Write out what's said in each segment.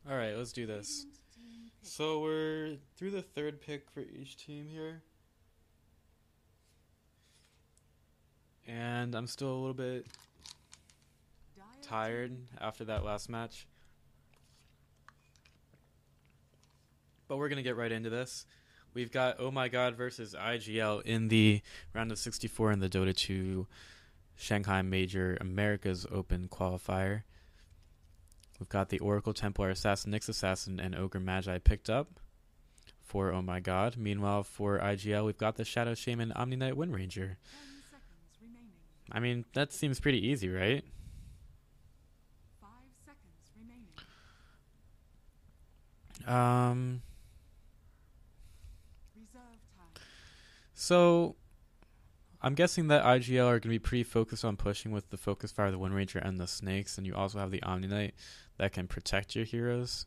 All right, let's do this. So we're through the third pick for each team here, and I'm still a little bit tired after that last match, but we're gonna get right into this. We've got Oh My God versus iGL in the round of 64 in the Dota 2 Shanghai Major America's Open qualifier. We've got the Oracle, Templar Assassin, Nyx Assassin, and Ogre Magi picked up for Oh My God. Meanwhile, for iGL, we've got the Shadow Shaman, Omni Knight, Wind Ranger. I mean, that seems pretty easy, right? 5 seconds remaining. Um, Reserve time. so I'm guessing that iGL are going to be pretty focused on pushing with the Focus Fire, the Wind Ranger, and the Snakes, and you also have the Omni Knight that can protect your heroes.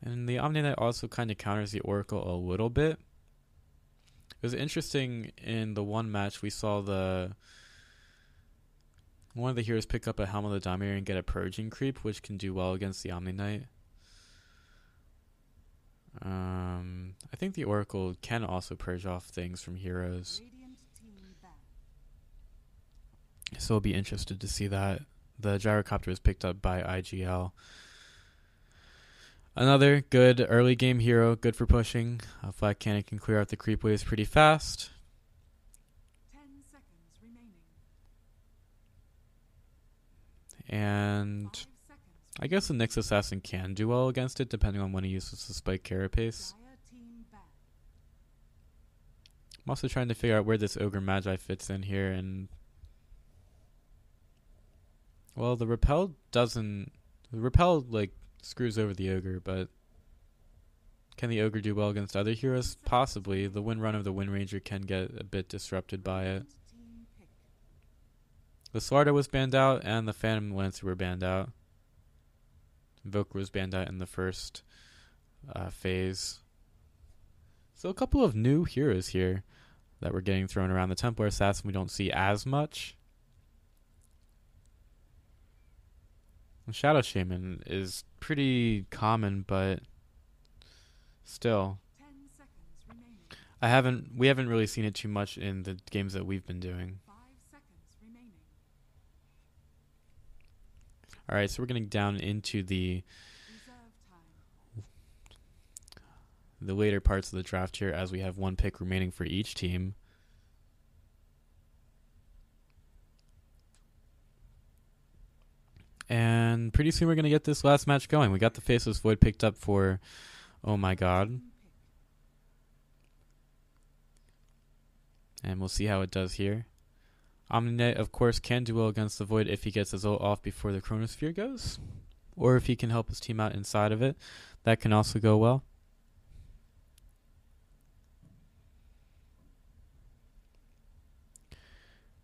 And the Omni Knight also kind of counters the Oracle a little bit. It was interesting in the one match we saw one of the heroes pick up a Helm of the Dominator and get a Purging Creep, which can do well against the Omni Knight. I think the Oracle can also purge off things from heroes. So I'll be interested to see that. The Gyrocopter was picked up by iGL. Another good early game hero, good for pushing. A Flat Cannon can clear out the creep waves pretty fast. 10 seconds remaining. And 5 seconds. I guess the Nyx Assassin can do well against it, depending on when he uses the Spike Carapace. Dire team back. I'm also trying to figure out where this Ogre Magi fits in here, and well, the repel like screws over the Ogre, but can the Ogre do well against other heroes? Possibly. The win run of the Wind Ranger can get a bit disrupted by it. Team pick. The Slarda was banned out, and the Phantom Lancer were banned out. Invoker was banned out in the first phase. So a couple of new heroes here that were getting thrown around. The Templar Assassin we don't see as much. The Shadow Shaman is pretty common, but still, 10 seconds remaining. we haven't really seen it too much in the games that we've been doing. 5 seconds remaining. All right, so we're getting down into the Reserve time. later parts of the draft here, as we have one pick remaining for each team. And pretty soon we're going to get this last match going. We got the Faceless Void picked up for Oh My God. Team pick. And we'll see how it does here. Omni Knight, of course, can do well against the Void if he gets his ult off before the Chronosphere goes. Or if he can help his team out inside of it. That can also go well.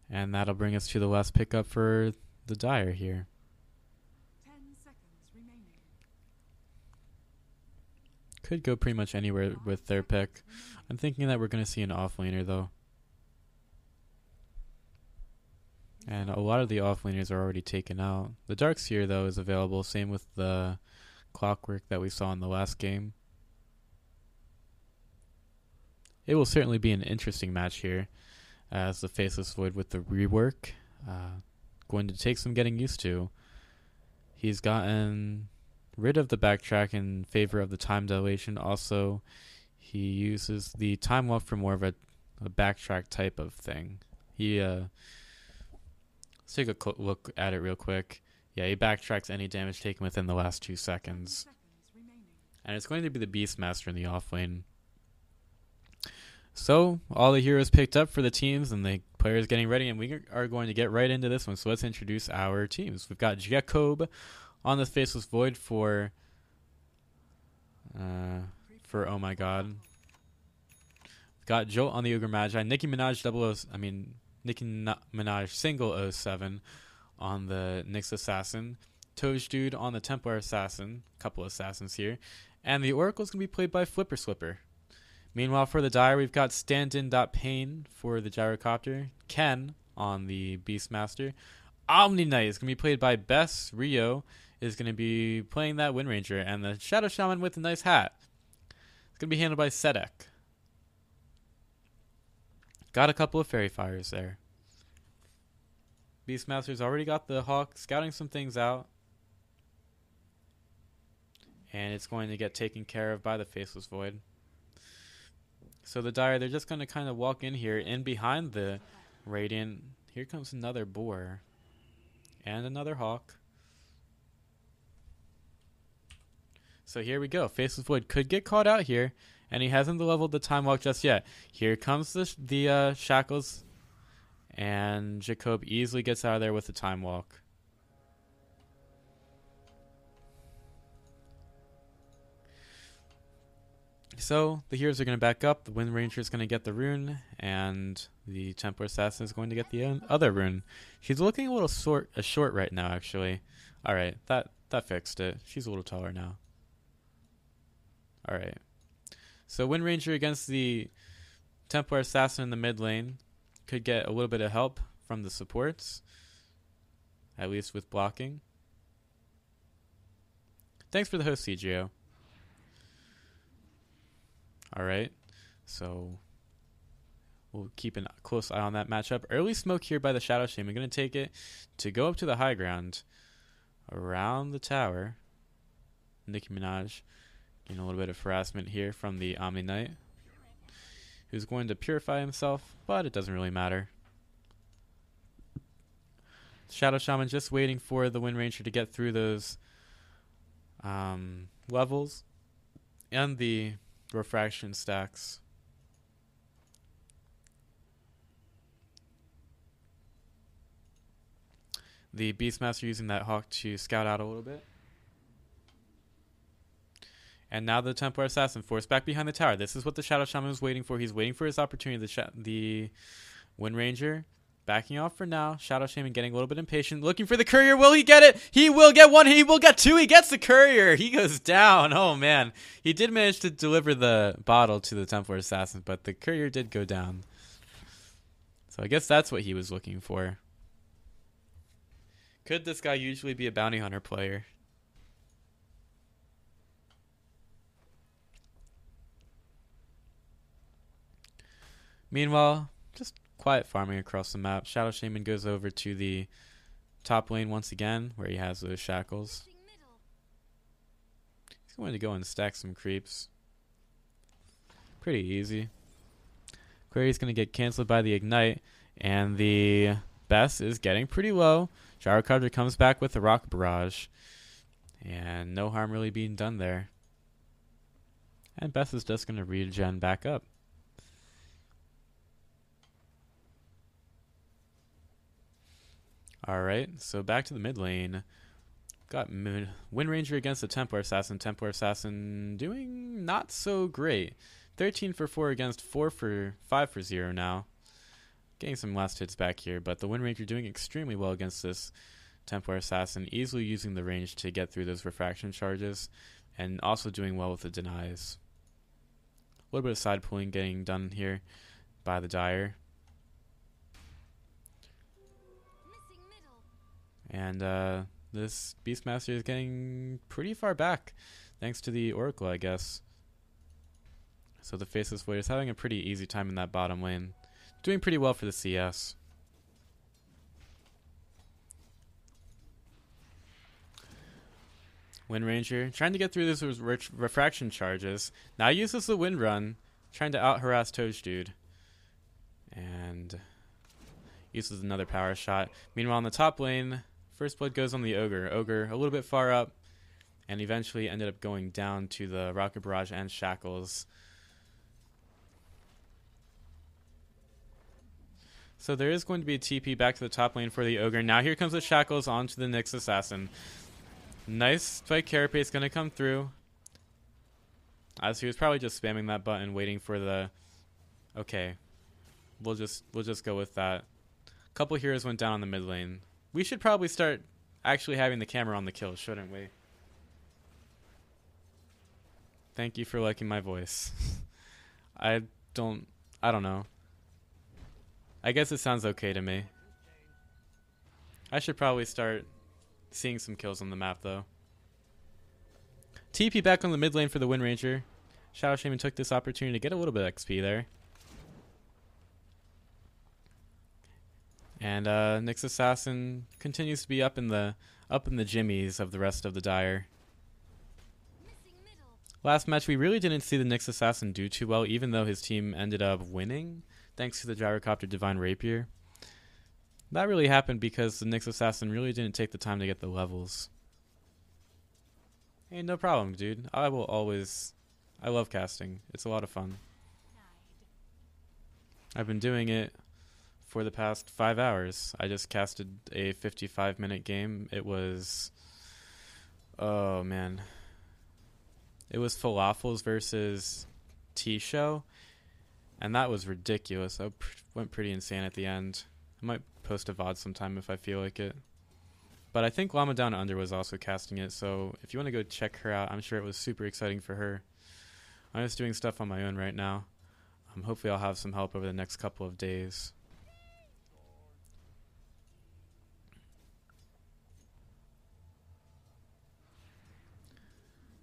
And that'll bring us to the last pickup for the Dire here. 10 seconds remaining. Could go pretty much anywhere 5 with their pick. seconds remaining. I'm thinking that we're going to see an offlaner, though. And a lot of the offlaners are already taken out. The Darkseer, though, is available. Same with the Clockwork that we saw in the last game. It will certainly be an interesting match here, as the Faceless Void with the rework. Going to take some getting used to. He's gotten rid of the backtrack in favor of the time dilation. Also, he uses the time walk for more of a backtrack type of thing. Let's take a look at it real quick. Yeah, he backtracks any damage taken within the last 2 seconds. 10 seconds remaining. And it's going to be the Beastmaster in the offlane. So, all the heroes picked up for the teams, and the players getting ready, and we are going to get right into this one. So let's introduce our teams. We've got Jacob on the Faceless Void for Oh My God. We've got Jolt on the Ogre Magi, Nicki Minaj single 07 on the Nyx Assassin, Toj Dude on the Templar Assassin, couple assassins here, and the Oracle's going to be played by Flipper Slipper. Meanwhile, for the Dire, we've got Stand-In.Pain for the Gyrocopter, Ken on the Beastmaster, Omni Knight is going to be played by Bess, Rio, is going to be playing that Wind Ranger, and the Shadow Shaman with a nice hat. It's going to be handled by Sedek. Got a couple of Fairy Fires there. Beastmaster's already got the Hawk scouting some things out. And it's going to get taken care of by the Faceless Void. So the Dire, they're just going to kind of walk in here, in behind the Radiant. Here comes another Boar. And another Hawk. So here we go. Faceless Void could get caught out here, and he hasn't leveled the Time Walk just yet. Here comes the Shackles, and Jacob easily gets out of there with the Time Walk. So the heroes are going to back up. The Wind Ranger is going to get the rune, and the Templar Assassin is going to get the other rune. She's looking a little short right now, actually. All right, that fixed it. She's a little taller now. All right. So Wind Ranger against the Templar Assassin in the mid lane could get a little bit of help from the supports, at least with blocking. Thanks for the host, CGO. All right, so we'll keep a close eye on that matchup. Early smoke here by the Shadow Shaman. Going to take it to go up to the high ground around the tower. Nicki Minaj getting a little bit of harassment here from the Omni Knight, who's going to purify himself, but it doesn't really matter. Shadow Shaman just waiting for the Wind Ranger to get through those levels and the refraction stacks. The Beastmaster using that Hawk to scout out a little bit. And now the Templar Assassin forced back behind the tower. This is what the Shadow Shaman was waiting for. He's waiting for his opportunity. The Wind Ranger backing off for now. Shadow Shaman getting a little bit impatient. Looking for the courier. Will he get it? He will get one. He will get two. He gets the courier. He goes down. Oh, man. He did manage to deliver the bottle to the Templar Assassin, but the courier did go down. So I guess that's what he was looking for. Could this guy usually be a bounty hunter player? Meanwhile, just quiet farming across the map. Shadow Shaman goes over to the top lane once again, where he has those shackles. He's going to go and stack some creeps. Pretty easy. Query's going to get cancelled by the Ignite, and the Bess is getting pretty low. Gyrocopter comes back with the Rock Barrage, and no harm really being done there. And Bess is just going to regen back up. Alright, so back to the mid lane. Got Wind Ranger against the Templar Assassin. Templar Assassin doing not so great. 13 for 4 against 5 for 0 now. Getting some last hits back here, but the Wind Ranger doing extremely well against this Templar Assassin, easily using the range to get through those refraction charges, and also doing well with the denies. A little bit of side pulling getting done here by the Dire. And this Beastmaster is getting pretty far back, thanks to the Oracle, I guess. So the Faceless Void is having a pretty easy time in that bottom lane. Doing pretty well for the CS. Wind Ranger trying to get through those refraction charges. Now uses the Wind Run, trying to out-harass Toge Dude. And uses another power shot. Meanwhile, in the top lane, First Blood goes on the Ogre. Ogre a little bit far up, and eventually ended up going down to the Rocket Barrage and Shackles. So there is going to be a TP back to the top lane for the Ogre. Now here comes the Shackles onto the Nyx Assassin. Nice spike carapace going to come through. As he was probably just spamming that button, waiting for the... Okay. We'll just go with that. A couple heroes went down on the mid lane. We should probably start actually having the camera on the kill, shouldn't we? Thank you for liking my voice. I don't know. I guess it sounds okay to me. I should probably start seeing some kills on the map, though. TP back on the mid lane for the Wind Ranger. Shadow Shaman took this opportunity to get a little bit of XP there. And Nyx Assassin continues to be up in the jimmies of the rest of the Dire. Last match, we really didn't see the Nyx Assassin do too well, even though his team ended up winning, thanks to the Gyrocopter Divine Rapier. That really happened because the Nyx Assassin really didn't take the time to get the levels. Hey, no problem, dude. I love casting. It's a lot of fun. I've been doing it for the past 5 hours. I just casted a 55-minute game. It was... Oh, man. It was Falafels versus T-Show, and that was ridiculous. I went pretty insane at the end. I might post a VOD sometime if I feel like it. But I think Llama Down Under was also casting it, so if you want to go check her out, I'm sure it was super exciting for her. I'm just doing stuff on my own right now. Hopefully I'll have some help over the next couple of days.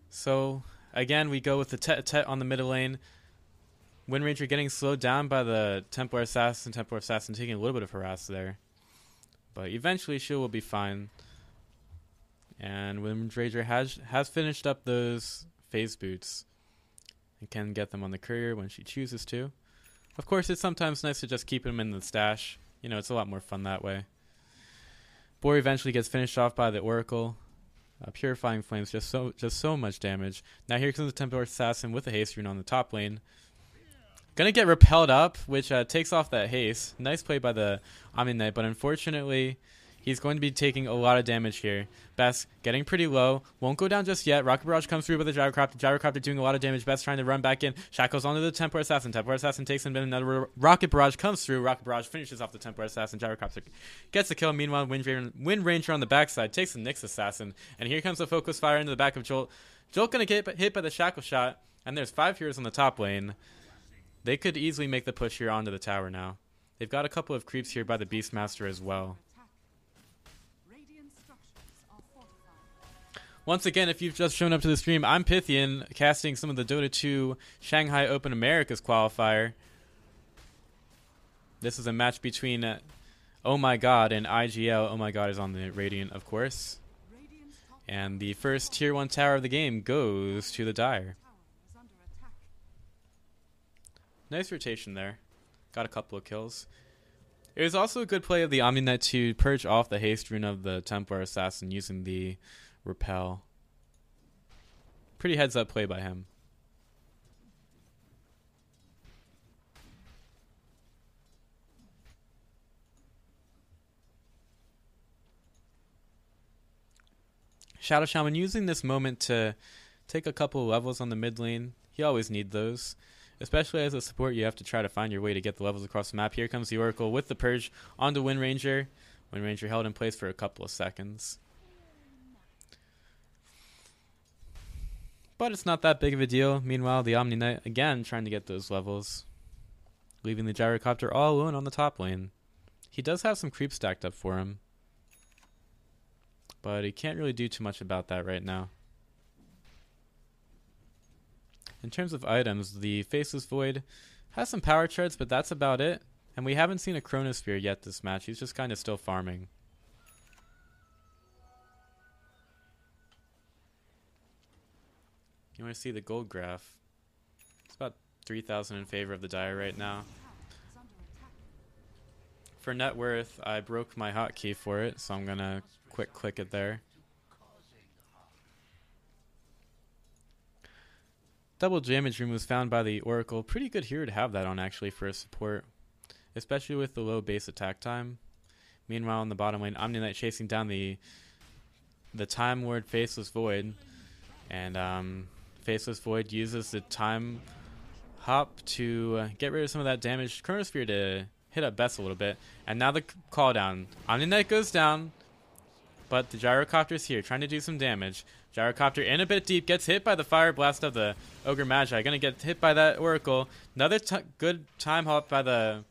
So, again, we go with the Tet on the middle lane. Wind Ranger getting slowed down by the Templar Assassin. Templar Assassin taking a little bit of harass there. But eventually she will be fine. And Wind Ranger has finished up those phase boots. And can get them on the courier when she chooses to. Of course, it's sometimes nice to just keep them in the stash. You know, it's a lot more fun that way. Boar eventually gets finished off by the Oracle. Purifying Flames, just so much damage. Now here comes the Templar Assassin with a haste rune on the top lane. Gonna get repelled up, which takes off that haste. Nice play by the Omni Knight, but unfortunately, he's going to be taking a lot of damage here. Best getting pretty low. Won't go down just yet. Rocket Barrage comes through with a Gyrocopter. Gyrocopter doing a lot of damage. Best trying to run back in. Shackles onto the Templar Assassin. Templar Assassin takes him in. Another Rocket Barrage comes through. Rocket Barrage finishes off the Templar Assassin. Gyrocopter gets the kill. Meanwhile, Wind Ranger on the backside takes the Nyx Assassin. And here comes the Focus Fire into the back of Jolt. Jolt going to get hit by the Shackle Shot. And there's 5 heroes on the top lane. They could easily make the push here onto the tower now. They've got a couple of creeps here by the Beastmaster as well. Once again, if you've just shown up to the stream, I'm Pythian, casting some of the Dota 2 Shanghai Open Americas qualifier. This is a match between Oh My God and iGL. Oh My God is on the Radiant, of course. And the first Tier 1 tower of the game goes to the Dire. Nice rotation there. Got a couple of kills. It was also a good play of the Omni Knight to purge off the haste rune of the Templar Assassin using the repel. Pretty heads up play by him. Shadow Shaman using this moment to take a couple of levels on the mid lane. You always need those. Especially as a support, you have to try to find your way to get the levels across the map. Here comes the Oracle with the Purge onto Wind Ranger. Wind Ranger held in place for a couple of seconds. But it's not that big of a deal. Meanwhile, the Omni Knight, again, trying to get those levels. Leaving the Gyrocopter all alone on the top lane. He does have some creep stacked up for him. But he can't really do too much about that right now. In terms of items, the Faceless Void has some power charts, but that's about it. And we haven't seen a Chronosphere yet this match. He's just kind of still farming. You want to see the gold graph? It's about 3,000 in favor of the Dire right now. For net worth, I broke my hotkey for it, so I'm going to quick click it there. Double damage room was found by the Oracle. Pretty good hero to have that on actually for a support, especially with the low base attack time. Meanwhile, in the bottom lane, Omni Knight chasing down the Time Lord Faceless Void, and Faceless Void uses the Time Hop to get rid of some of that damage. Chronosphere to hit up Bess a little bit, and now the call down. Omni Knight goes down, but the Gyrocopter's here trying to do some damage. Gyrocopter in a bit deep, gets hit by the Fire Blast of the Ogre Magi. Gonna get hit by that Oracle. Another good time hop by the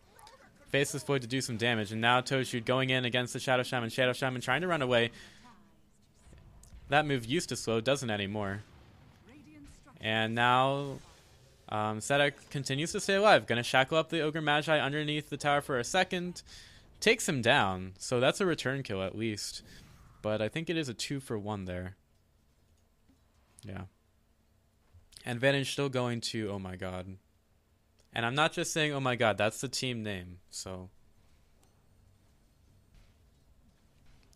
Faceless Void to do some damage. And now Toadshoot going in against the Shadow Shaman. Shadow Shaman trying to run away. That move used to slow, doesn't anymore. And now Seta continues to stay alive. Gonna shackle up the Ogre Magi underneath the tower for a second. Takes him down. So that's a return kill at least. But I think it is a 2-for-1 there. Yeah. Advantage still going to Oh My God. And I'm not just saying Oh My God. That's the team name. So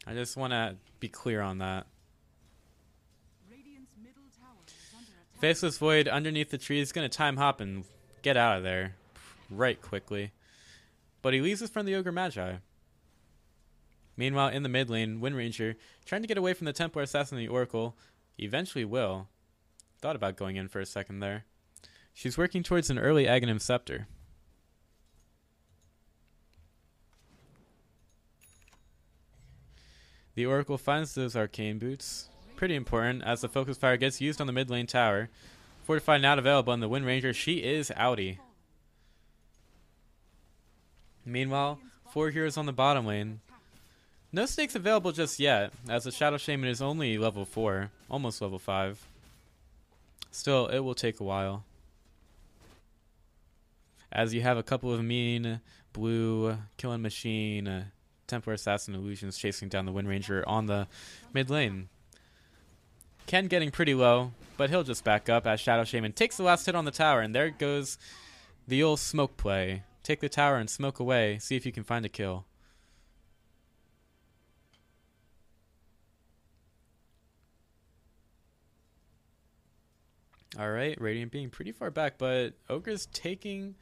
I just want to be clear on that. Radiant's middle tower is under attack. Faceless Void underneath the tree is going to time hop and get out of there right quickly. But he leaves us from the Ogre Magi. Meanwhile, in the mid lane, Wind Ranger trying to get away from the Templar Assassin and the Oracle. Eventually will. Thought about going in for a second there. She's working towards an early Aghanim Scepter. The Oracle finds those Arcane Boots. Pretty important as the Focus Fire gets used on the mid lane tower. Fortify not available on the Wind Ranger. She is outie. Meanwhile, 4 heroes on the bottom lane. No snakes available just yet, as the Shadow Shaman is only level 4, almost level 5. Still, it will take a while. As you have a couple of mean blue killing machine Templar Assassin illusions chasing down the Wind Ranger on the mid lane. Ken getting pretty low, but he'll just back up as Shadow Shaman takes the last hit on the tower, and there goes the old smoke play. Take the tower and smoke away, see if you can find a kill. Alright, Radiant being pretty far back, but Ogre's taking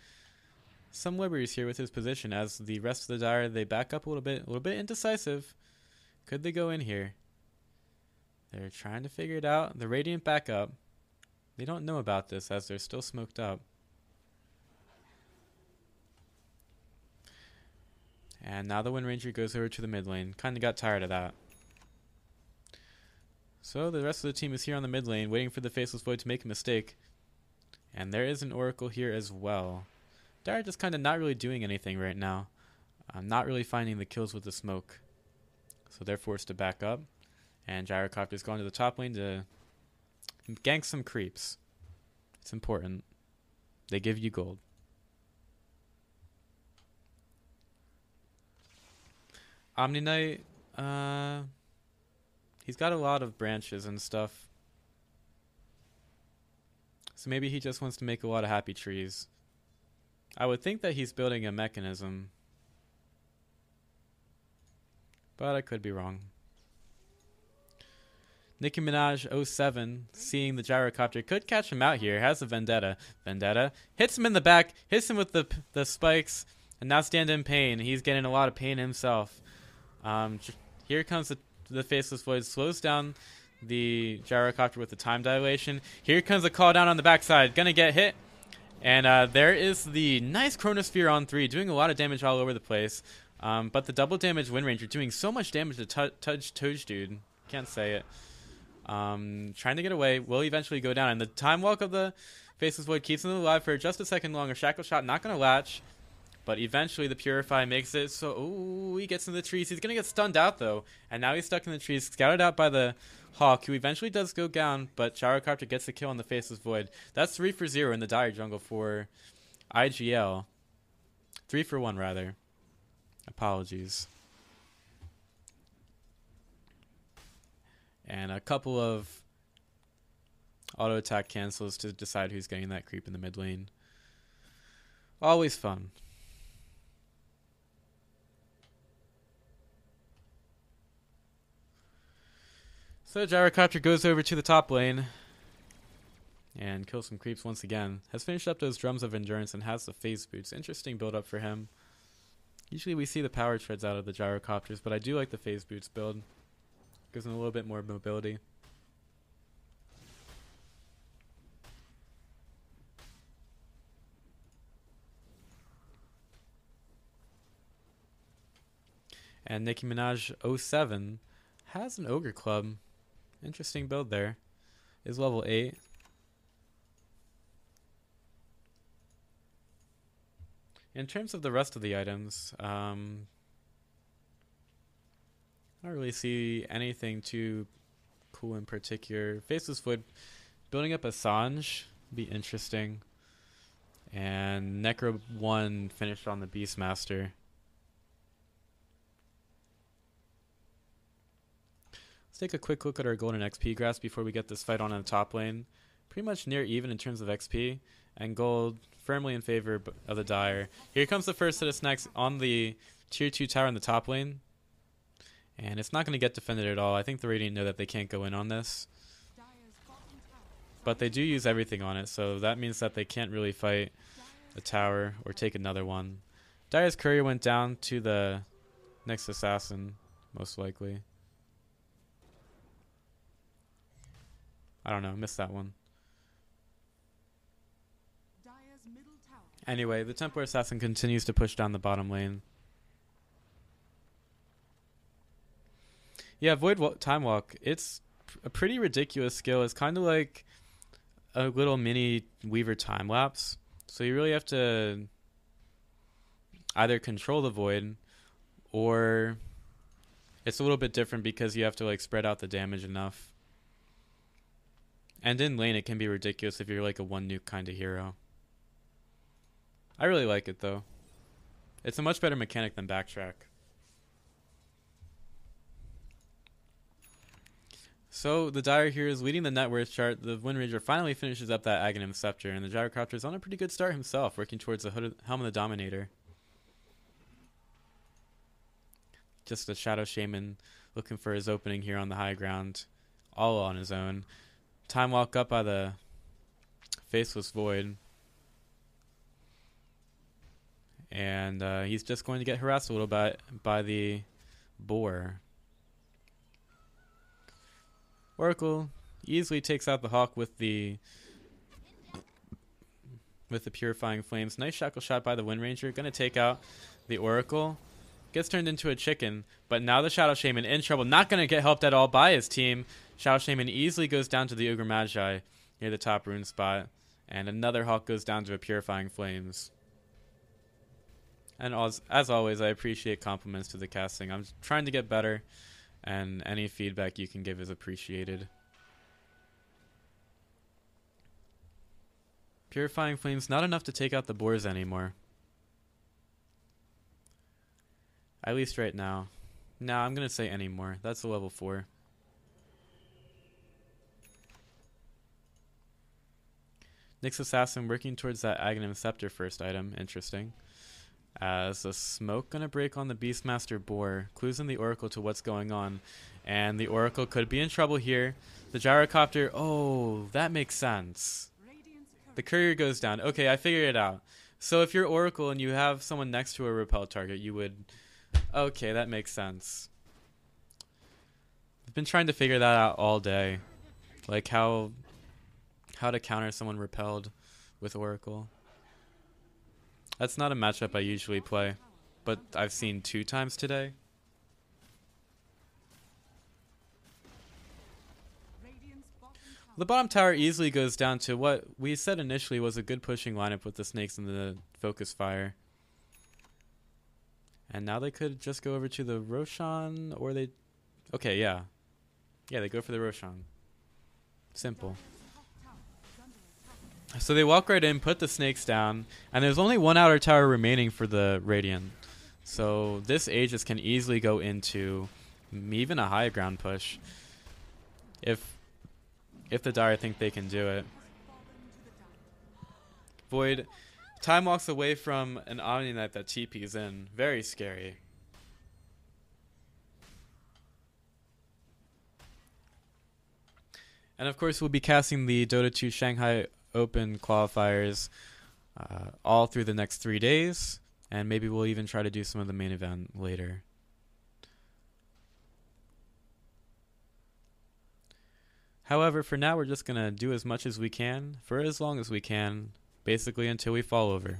some liberties here with his position as the rest of the Dire, they back up a little bit indecisive. Could they go in here? They're trying to figure it out. The Radiant back up. They don't know about this as they're still smoked up. And now the Wind Ranger goes over to the mid lane. Kind of got tired of that. So the rest of the team is here on the mid lane, waiting for the Faceless Void to make a mistake. And there is an Oracle here as well. Dire just kind of not really doing anything right now. Not really finding the kills with the smoke. So they're forced to back up. And Gyrocopter's going to the top lane to gank some creeps. It's important. They give you gold. Omni Knight, he's got a lot of branches and stuff. So maybe he just wants to make a lot of happy trees. I would think that he's building a mechanism. But I could be wrong. Nicki Minaj 07, seeing the Gyrocopter, could catch him out here. Has a Vendetta. Vendetta hits him in the back, hits him with the spikes, and now stand in pain. He's getting a lot of pain himself. Here comes the Faceless Void, slows down the Gyrocopter with the time dilation. Here comes a call down on the backside, gonna get hit. And there is the nice Chronosphere on 3, doing a lot of damage all over the place. But the double damage Wind Ranger doing so much damage to Touch Dude. Can't say it. Trying to get away, will eventually go down. And the time walk of the Faceless Void keeps him alive for just a second longer. Shackle Shot not going to latch. But eventually the Purify makes it. So, ooh, he gets in the trees. He's going to get stunned out, though. And now he's stuck in the trees, scouted out by the Hawk, who eventually does go down. But Gyrocopter gets the kill on the Faceless Void. That's 3 for 0 in the Dire jungle for iGL. 3 for 1, rather. Apologies. And a couple of auto attack cancels to decide who's getting that creep in the mid lane. Always fun. So Gyrocopter goes over to the top lane and kills some creeps once again. Has finished up those Drums of Endurance and has the Phase Boots. Interesting build up for him. Usually we see the power treads out of the Gyrocopters, but I do like the Phase Boots build. Gives him a little bit more mobility. And Nicki Minaj 07 has an Ogre Club. Interesting build there. Is level 8. In terms of the rest of the items, I don't really see anything too cool in particular. Faceless Void Building up Assange be interesting. And Necro 1 finished on the Beastmaster. Let's take a quick look at our golden XP graphs before we get this fight on in the top lane. Pretty much near even in terms of XP. And gold firmly in favor of the Dire. Here comes the first set of snacks on the tier 2 tower in the top lane. And it's not going to get defended at all. I think the Radiant know that they can't go in on this. But they do use everything on it, so that means that they can't really fight a tower or take another one. Dire's courier went down to the next assassin, most likely. I don't know, missed that one. Anyway, the Templar assassin continues to push down the bottom lane. Yeah, Time Walk. It's a pretty ridiculous skill. It's kind of like a little mini Weaver time lapse. So you really have to either control the Void, or it's a little bit different because you have to like spread out the damage enough. And in lane, it can be ridiculous if you're like a one nuke kind of hero. I really like it though. It's a much better mechanic than Backtrack. So the Dire here is leading the net worth chart. The Wind Ranger finally finishes up that Aghanim Scepter, and the Gyrocopter is on a pretty good start himself, working towards the Helm of the Dominator. Just a Shadow Shaman looking for his opening here on the high ground, all on his own. Time Walk up by the Faceless Void. And he's just going to get harassed a little bit by the Boar. Oracle easily takes out the Hawk with the Purifying Flames. Nice shackle shot by the Wind Ranger. Going to take out the Oracle. Gets turned into a chicken. But now the Shadow Shaman in trouble. Not going to get helped at all by his team. Shadow Shaman easily goes down to the Ogre Magi near the top rune spot. And another Hawk goes down to a Purifying Flames. And as always, I appreciate compliments to the casting. I'm trying to get better, and any feedback you can give is appreciated. Purifying Flames, not enough to take out the Boars anymore. At least right now. Nah, I'm going to say anymore. That's a level 4. Nyx Assassin working towards that Aghanim Scepter first item. Interesting. As the smoke going to break on the Beastmaster Boar, clues in the Oracle to what's going on. And the Oracle could be in trouble here. The Gyrocopter, oh, that makes sense. The Courier goes down. Okay, I figured it out. So if you're Oracle and you have someone next to a repel target, you would... Okay, that makes sense. I've been trying to figure that out all day. Like how to counter someone repelled with Oracle. That's not a matchup I usually play, but I've seen 2 times today. The bottom tower easily goes down to what we said initially was a good pushing lineup with the snakes and the focus fire. And now they could just go over to the Roshan, or they... Okay, yeah. Yeah, they go for the Roshan. Simple. So they walk right in, put the snakes down, and there's only 1 outer tower remaining for the Radiant. So this Aegis can easily go into even a high ground push if the Dire think they can do it. Void time walks away from an Omni Knight that TP's in. Very scary. And of course we'll be casting the Dota 2 Shanghai Open qualifiers all through the next 3 days, and maybe we'll even try to do some of the main event later. However, for now we're just gonna do as much as we can for as long as we can, basically until we fall over.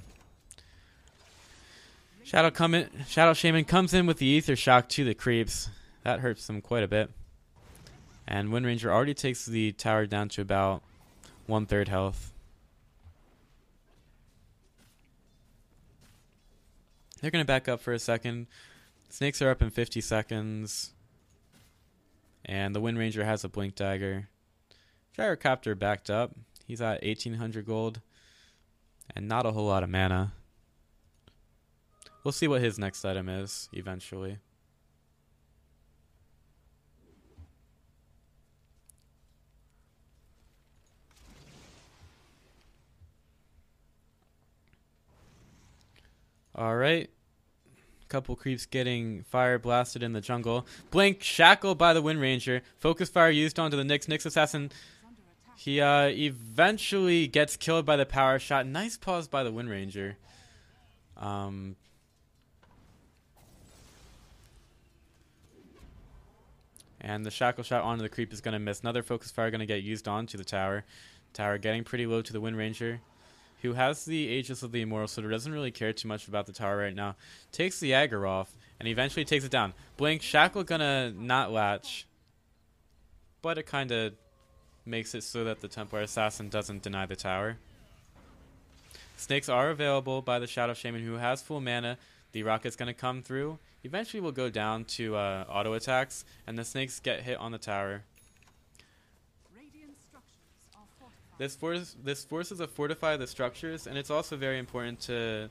Shadow Shaman comes in with the Ether Shock to the creeps. That hurts them quite a bit. And Wind Ranger already takes the tower down to about 1/3 health. They're going to back up for a second. Snakes are up in 50 seconds. And the Wind Ranger has a Blink Dagger. Gyrocopter backed up. He's at 1800 gold and not a whole lot of mana. We'll see what his next item is eventually. Alright. Couple creeps getting fire blasted in the jungle. Blink shackled by the Wind Ranger. Focus fire used onto the Nyx. Nyx assassin. He eventually gets killed by the power shot. Nice pause by the Wind Ranger. And the shackle shot onto the creep is going to miss. Another focus fire going to get used onto the tower. Tower getting pretty low to the Wind Ranger, who has the Aegis of the Immortal, so doesn't really care too much about the tower right now. Takes the Aggro off, and eventually takes it down. Blink, Shackle gonna not latch, but it kind of makes it so that the Templar Assassin doesn't deny the tower. Snakes are available by the Shadow Shaman, who has full mana. The Rocket's gonna come through. Eventually will go down to auto attacks, and the snakes get hit on the tower. This forces to fortify the structures, and it's also very important to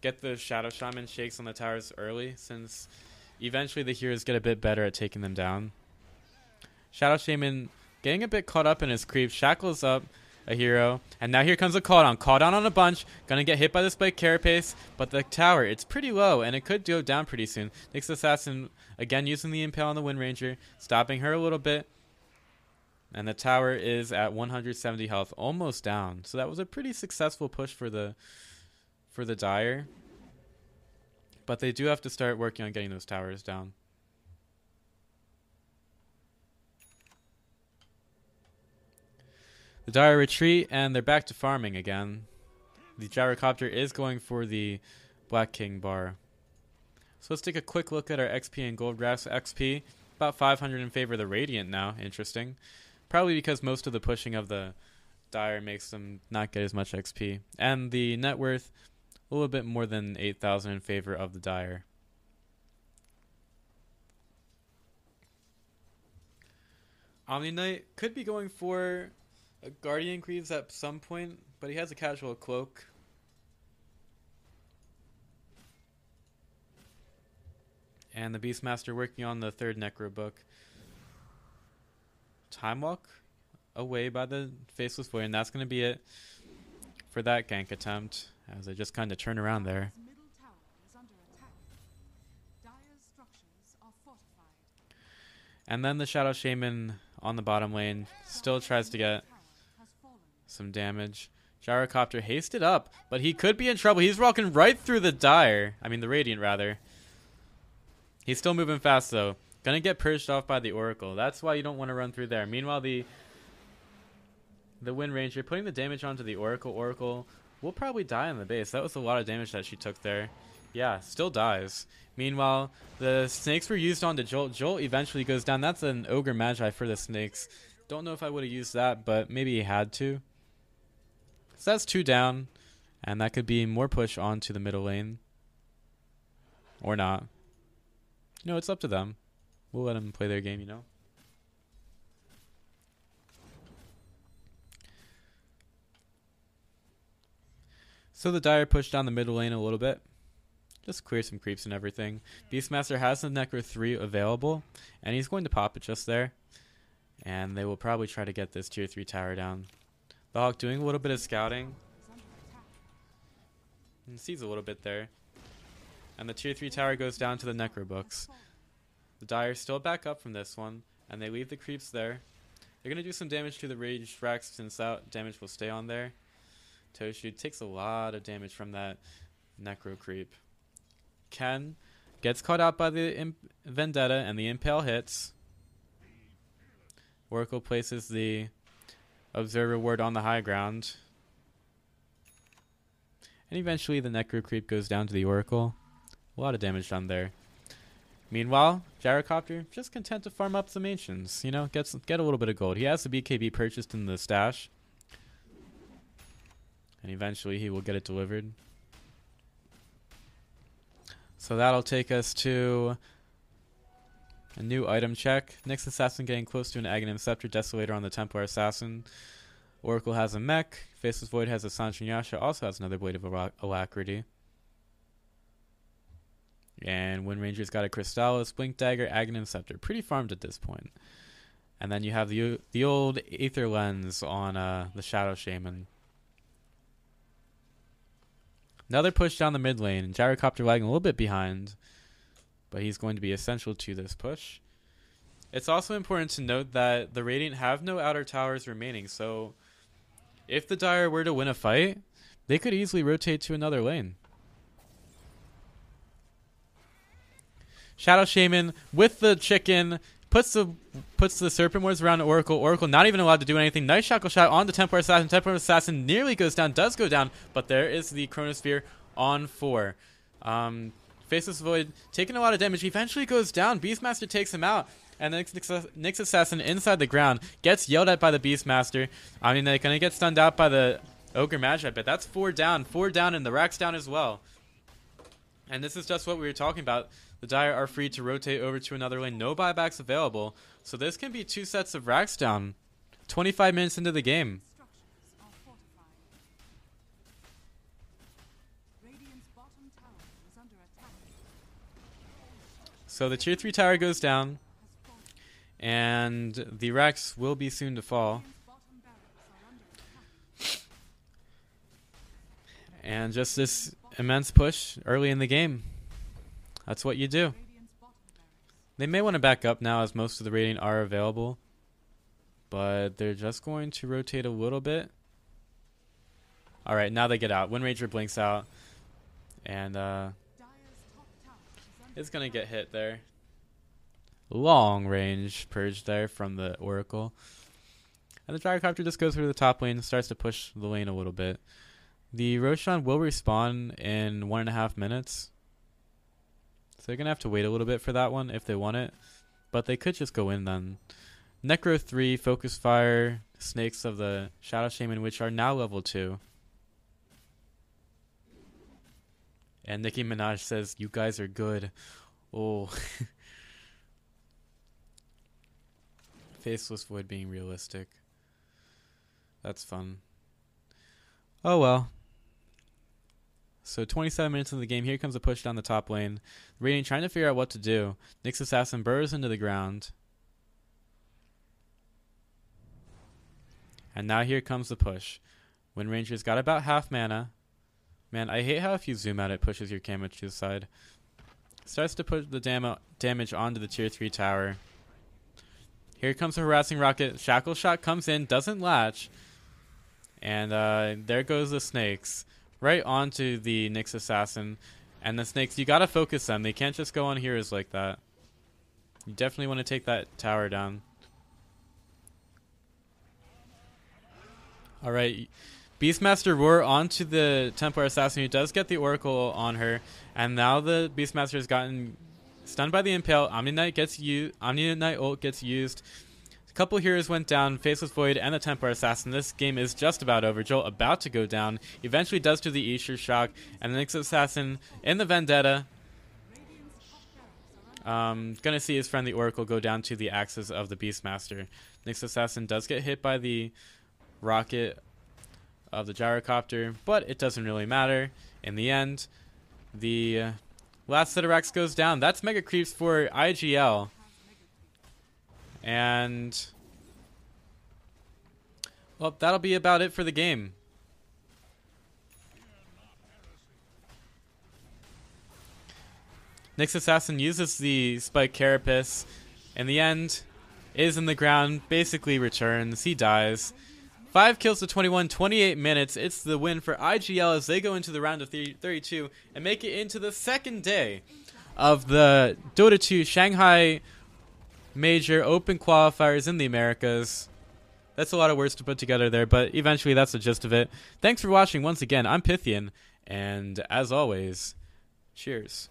get the Shadow Shaman shakes on the towers early, since eventually the heroes get a bit better at taking them down. Shadow Shaman getting a bit caught up in his creep, shackles up a hero, and now here comes a Call Down on a bunch, gonna get hit by the Spike Carapace, but the tower, it's pretty low, and it could go down pretty soon. Nyx Assassin, again using the Impale on the Wind Ranger, stopping her a little bit. And the tower is at 170 health, almost down. So that was a pretty successful push for the Dire. But they do have to start working on getting those towers down. The Dire retreat, and they're back to farming again. The Gyrocopter is going for the Black King bar. So let's take a quick look at our XP and gold graphs. XP, about 500 in favor of the Radiant now. Interesting. Probably because most of the pushing of the Dire makes them not get as much XP. And the net worth, a little bit more than 8,000 in favor of the Dire. Omni Knight could be going for a Guardian Greaves at some point, but he has a casual cloak. And the Beastmaster working on the third Necro book. Time Walk away by the Faceless Void, and that's going to be it for that gank attempt, as I just kind of turn around there. And then the Shadow Shaman on the bottom lane still tries to get some damage. Gyrocopter hasted up, but he could be in trouble. He's walking right through the Dire. I mean, the Radiant, rather. He's still moving fast, though. Gonna get purged off by the Oracle. That's why you don't want to run through there. Meanwhile, the Wind Ranger putting the damage onto the Oracle. Oracle will probably die on the base. That was a lot of damage that she took there. Yeah, still dies. Meanwhile, the snakes were used onto Jolt. Jolt eventually goes down. That's an Ogre Magi for the snakes. Don't know if I would have used that, but maybe he had to. So that's 2 down, and that could be more push onto the middle lane. Or not. No, it's up to them. We'll let them play their game, you know. So the Dire pushed down the middle lane a little bit. Just clear some creeps and everything. Beastmaster has the Necro 3 available, and he's going to pop it just there. And they will probably try to get this tier 3 tower down. The Hawk doing a little bit of scouting. And sees a little bit there. And the tier 3 tower goes down to the Necro books. The Dire still back up from this one, and they leave the creeps there. They're going to do some damage to the Rage Racks, since that damage will stay on there. Toshu takes a lot of damage from that Necro creep. Ken gets caught out by the Vendetta, and the Impale hits. Oracle places the Observer Ward on the high ground. And eventually the Necro creep goes down to the Oracle. A lot of damage done there. Meanwhile, Gyrocopter just content to farm up some Ancients. You know, get a little bit of gold. He has the BKB purchased in the stash. And eventually he will get it delivered. So that'll take us to A new item check. Nyx Assassin getting close to an Aghanim Scepter. Desolator on the Templar Assassin. Oracle has a mech. Faceless Void has a Sancho Yasha. Also has another Blade of Alacrity. And Wind Ranger's got a Crystallis, Blink Dagger, Aghanim Scepter. Pretty farmed at this point. And then you have the old Aether Lens on the Shadow Shaman. Another push down the mid lane. Gyrocopter lagging a little bit behind, but he's going to be essential to this push. It's also important to note that the Radiant have no outer towers remaining, so if the Dire were to win a fight, they could easily rotate to another lane. Shadow Shaman with the chicken puts the Serpent Wards around Oracle. Oracle not even allowed to do anything. Nice Shackle Shot on the Templar Assassin. Templar Assassin nearly goes down, does go down, but there is the Chronosphere on 4. Faceless Void taking a lot of damage. Eventually goes down. Beastmaster takes him out. And the Nyx Assassin inside the ground gets yelled at by the Beastmaster. I mean, they're going to get stunned out by the Ogre Magi, but that's 4 down. 4 down, and the Rack's down as well. And this is just what we were talking about. The Dire are free to rotate over to another lane. No buybacks available. So this can be 2 sets of Racks down. 25 minutes into the game. Structures are fortified. Radiant's bottom tower is under attack. So the tier 3 tower goes down. Has fallen. And the Racks will be soon to fall. Radiant's bottom barracks are under attack. And just this immense push early in the game. That's what you do. Radiant's bottom barracks. They may want to back up now as most of the Radiant are available. But they're just going to rotate a little bit. Alright, now they get out. Wind Ranger blinks out. And Dire's top tower is under it's going to get hit there. Long range purge there from the Oracle. And the Gyrocopter just goes through the top lane and starts to push the lane a little bit. The Roshan will respawn in 1.5 minutes. So they're going to have to wait a little bit for that one if they want it. But they could just go in then. Necro 3, Focus Fire, Snakes of the Shadow Shaman, which are now level 2. And Nicki Minaj says, "You guys are good." Oh. Faceless Void being realistic. That's fun. Oh well. So 27 minutes into the game. Here comes a push down the top lane. Radiant trying to figure out what to do. Nyx Assassin burrows into the ground. And now here comes the push. Wind Ranger's got about half mana. Man, I hate how if you zoom out it pushes your camera to the side. Starts to put the damage onto the tier 3 tower. Here comes a harassing rocket. Shackle Shot comes in, doesn't latch. And there goes the snakes. Right onto the Nyx Assassin. And the snakes, you gotta focus them. They can't just go on heroes like that. You definitely want to take that tower down. Alright. Beastmaster Roar onto the Templar Assassin, who does get the Oracle on her. And now the Beastmaster has gotten stunned by the Impale. Omni Knight ult gets used. A couple heroes went down, Faceless Void and the Templar Assassin. This game is just about over. Joel about to go down. Eventually does to the Aesir Shock. And the Nyx Assassin in the Vendetta. Gonna see his friend the Oracle go down to the axes of the Beastmaster. Nyx Assassin does get hit by the rocket of the Gyrocopter, but it doesn't really matter. In the end, the last set of racks goes down. That's Mega Creeps for IGL. And well, that'll be about it for the game. Nyx Assassin uses the Spike Carapace. In the end, is in the ground, basically returns. He dies. 5 kills to 21, 28 minutes. It's the win for IGL as they go into the round of 32 and make it into the second day of the Dota 2 Shanghai Major Open Qualifiers in the Americas. That's a lot of words to put together there, but eventually that's the gist of it. Thanks for watching once again. I'm Pythian, and as always, cheers.